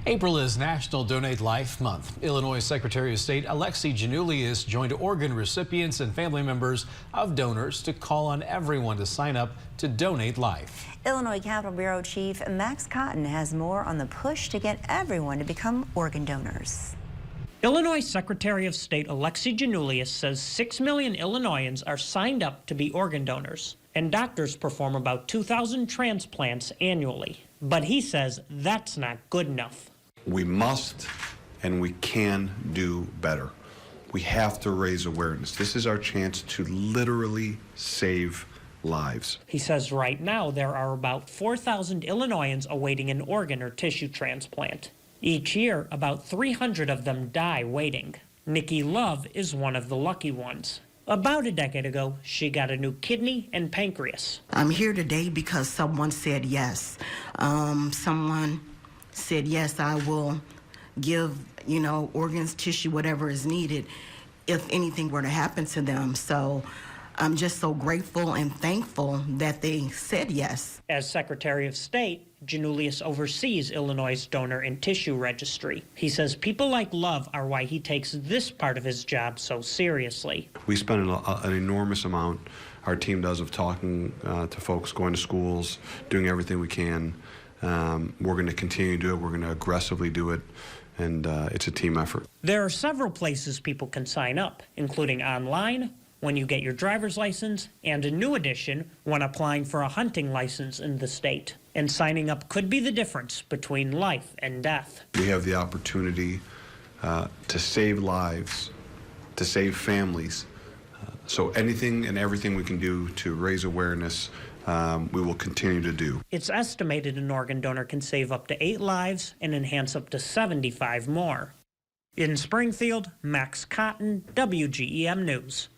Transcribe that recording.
April is National Donate Life Month. Illinois Secretary of State Alexi Janulius joined organ recipients and family members of donors to call on everyone to sign up to donate life. Illinois Capitol Bureau Chief Max Cotton has more on the push to get everyone to become organ donors. Illinois Secretary of State Alexi Janulius says 6 million Illinoisans are signed up to be organ donors, and doctors perform about 2,000 transplants annually. But he says that's not good enough. We must and we can do better. We have to raise awareness. This is our chance to literally save lives. He says right now there are about 4,000 Illinoisans awaiting an organ or tissue transplant. Each year, about 300 of them die waiting. Nikki Love is one of the lucky ones. About a decade ago, she got a new kidney and pancreas. I'm here today because someone said yes. Someone said, yes, I will give, organs, tissue, whatever is needed if anything were to happen to them. So I'm just so grateful and thankful that they said yes. As Secretary of State, Janulius oversees Illinois' donor and tissue registry. He says people like Love are why he takes this part of his job so seriously. We spend an enormous amount, our team does, of talking to folks, going to schools, doing everything we can. We're going to continue to do it. We're going to aggressively do it. And it's a team effort. There are several places people can sign up, including online, when you get your driver's license, and a new addition when applying for a hunting license in the state. And signing up could be the difference between life and death. We have the opportunity to save lives, to save families. So anything and everything we can do to raise awareness, we will continue to do. It's estimated an organ donor can save up to 8 lives and enhance up to 75 more. In Springfield, Max Cotton, WGEM News.